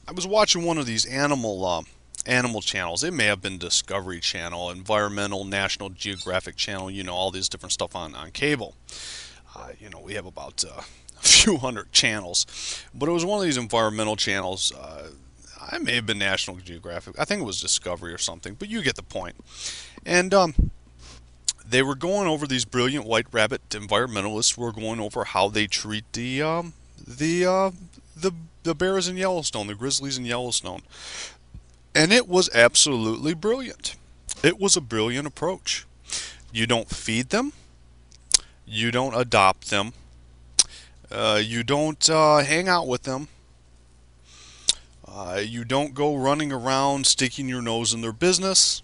I was watching one of these animal channels. It may have been Discovery Channel, Environmental, National Geographic Channel. All this different stuff on cable. We have about a few hundred channels, but it was one of these environmental channels. I may have been National Geographic. I think it was Discovery or something, but you get the point. And they were going over, these brilliant white rabbit environmentalists were going over how they treat the uh, the the bears in Yellowstone, the grizzlies in Yellowstone, and it was absolutely brilliant. It was a brilliant approach. You don't feed them, you don't adopt them, you don't hang out with them, you don't go running around sticking your nose in their business.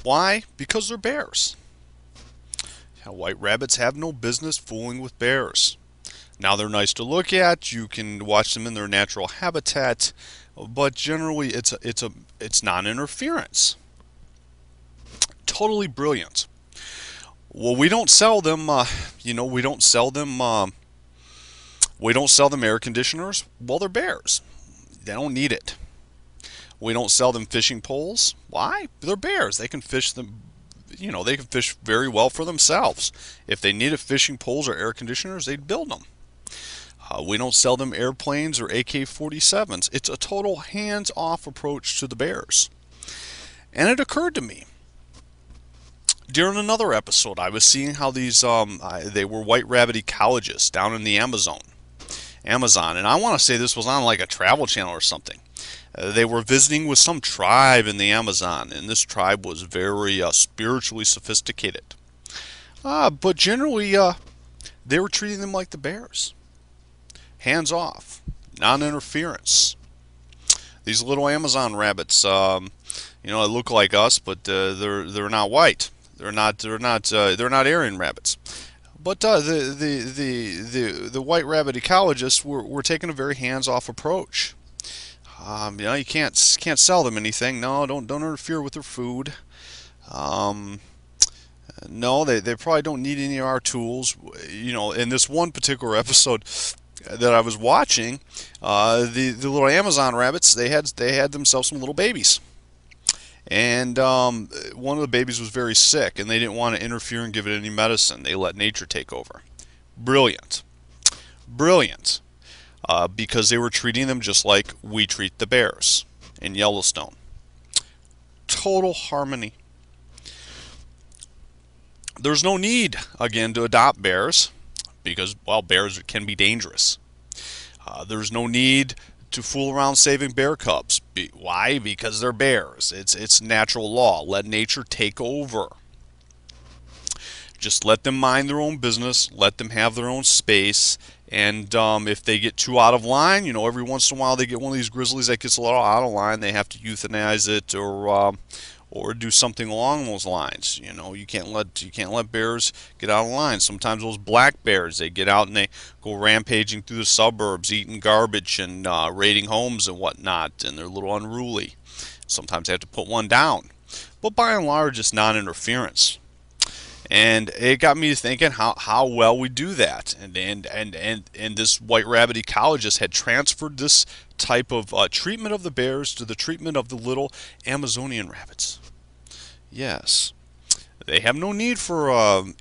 Why? Because they're bears. White rabbits have no business fooling with bears. Now they're nice to look at. You can watch them in their natural habitat, but generally it's non-interference. Totally brilliant. Well, we don't sell them. We don't sell them. We don't sell them air conditioners. Well, they're bears. They don't need it. We don't sell them fishing poles. Why? They're bears. They can fish them. They can fish very well for themselves. If they needed fishing poles or air conditioners, they'd build them. We don't sell them airplanes or AK-47s. It's a total hands-off approach to the bears. And it occurred to me during another episode, I was seeing how these they were white rabbit ecologists down in the Amazon, and I want to say this was on like a travel channel or something. They were visiting with some tribe in the Amazon, and this tribe was very spiritually sophisticated. But generally, they were treating them like the bears. Hands off, non-interference. These little Amazon rabbits, they look like us, but they're not white. They're not Aryan rabbits. But the white rabbit ecologists were taking a very hands-off approach. You can't sell them anything. No, don't interfere with their food. No, they probably don't need any of our tools. In this one particular episode that I was watching, the little Amazon rabbits, they had themselves some little babies, and one of the babies was very sick, and they didn't want to interfere and give it any medicine. They let nature take over. Brilliant, brilliant. Because they were treating them just like we treat the bears in Yellowstone. Total harmony. There's no need, again, to adopt bears because, well, bears can be dangerous. There's no need to fool around saving bear cubs. Why? Because they're bears. It's natural law. Let nature take over. Just let them mind their own business. Let them have their own space. And if they get too out of line, every once in a while they get one of these grizzlies that gets a little out of line. They have to euthanize it or do something along those lines. You can't let bears get out of line. Sometimes those black bears, they get out and they go rampaging through the suburbs, eating garbage and raiding homes and whatnot, and they're a little unruly. Sometimes they have to put one down. But by and large, it's non-interference. And it got me thinking how well we do that. And this white rabbit ecologist had transferred this type of treatment of the bears to the treatment of the little Amazonian rabbits. Yes. They have no need for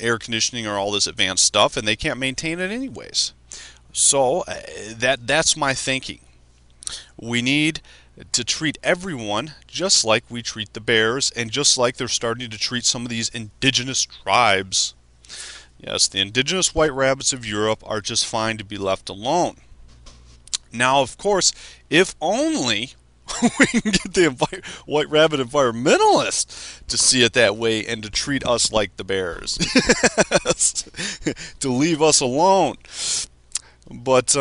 air conditioning or all this advanced stuff, and they can't maintain it anyways. So that's my thinking. We need to treat everyone just like we treat the bears, and just like they're starting to treat some of these indigenous tribes. Yes, the indigenous white rabbits of Europe are just fine to be left alone. Now, of course, if only we can get the white rabbit environmentalists to see it that way and to treat us like the bears. To leave us alone. But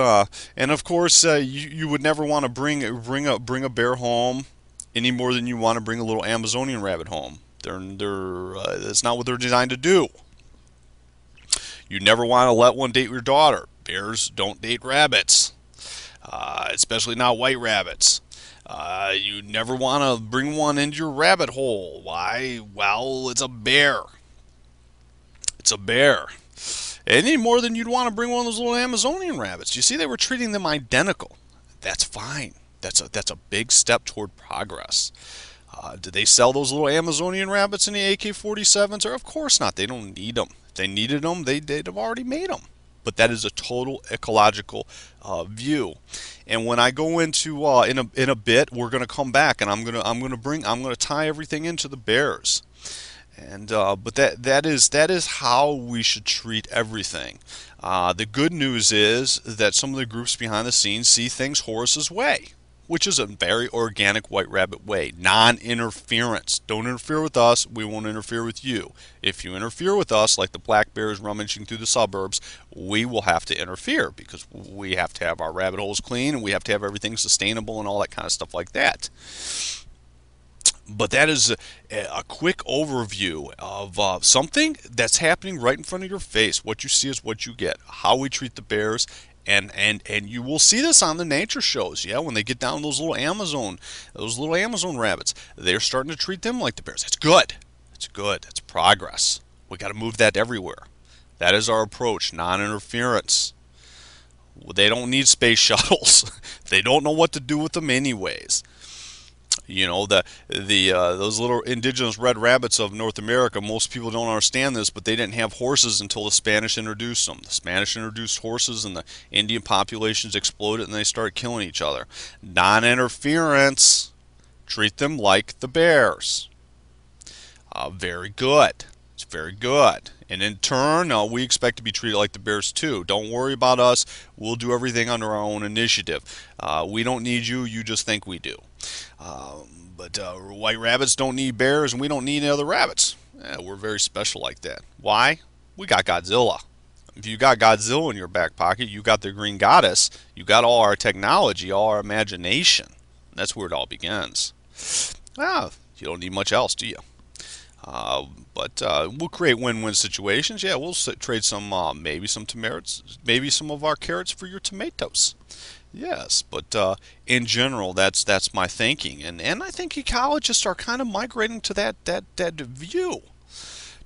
and of course, you would never want to bring a bear home any more than you want to bring a little Amazonian rabbit home. That's not what they're designed to do. You never want to let one date your daughter. Bears don't date rabbits, especially not white rabbits. You never want to bring one into your rabbit hole. Why? Well, it's a bear. It's a bear. Any more than you'd want to bring one of those little Amazonian rabbits. You see, they were treating them identical. That's fine. That's a big step toward progress. Do they sell those little Amazonian rabbits in the AK-47s? Or of course not. They don't need them. If they needed them, they'd have already made them. But that is a total ecological view. And when I go into in a bit, we're going to come back, and I'm going to tie everything into the bears. And but that is how we should treat everything. The good news is that some of the groups behind the scenes see things Horus's way, which is a very organic white rabbit way. Non-interference. Don't interfere with us, we won't interfere with you. If you interfere with us, like the black bears rummaging through the suburbs, we will have to interfere because we have to have our rabbit holes clean and we have to have everything sustainable and all that kind of stuff like that. But that is a quick overview of something that's happening right in front of your face. What you see is what you get. How we treat the bears, and you will see this on the nature shows. Yeah, when they get down those little Amazon rabbits, they're starting to treat them like the bears. That's good. That's good. That's progress. We got to move that everywhere. That is our approach. Non-interference. They don't need space shuttles. They don't know what to do with them anyways. You know, those little indigenous red rabbits of North America, most people don't understand this, but they didn't have horses until the Spanish introduced them. The Spanish introduced horses and the Indian populations exploded and they started killing each other. Non-interference. Treat them like the bears. Very good. It's very good. And in turn, we expect to be treated like the bears too. Don't worry about us. We'll do everything under our own initiative. We don't need you. You just think we do. But white rabbits don't need bears, and we don't need any other rabbits. We're very special like that. Why? We got Godzilla. If you got Godzilla in your back pocket, you got the Green Goddess, you got all our technology, all our imagination. That's where it all begins. Well, you don't need much else, do you? But we'll create win-win situations. Yeah, we'll trade some, maybe some tomatoes, maybe some of our carrots for your tomatoes. Yes, but in general, that's my thinking, and I think ecologists are kind of migrating to that view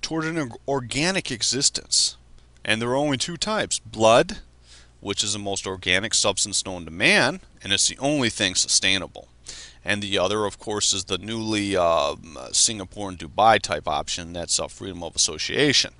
toward an organic existence. And there are only two types: blood, which is the most organic substance known to man, and it's the only thing sustainable. And the other, of course, is the newly Singapore and Dubai type option. That's freedom of association.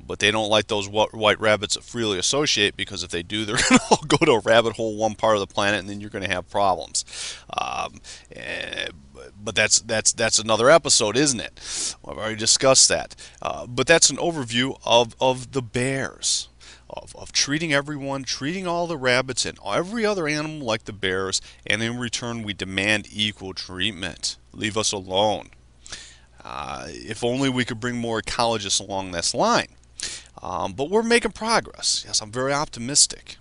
But they don't like those white rabbits that freely associate, because if they do, they're going to all go to a rabbit hole one part of the planet, and then you're going to have problems. But that's another episode, isn't it? Well, I've already discussed that. But that's an overview of the bears. Of treating everyone, treating all the rabbits and every other animal like the bears, and in return we demand equal treatment. Leave us alone. If only we could bring more ecologists along this line. But we're making progress. Yes, I'm very optimistic.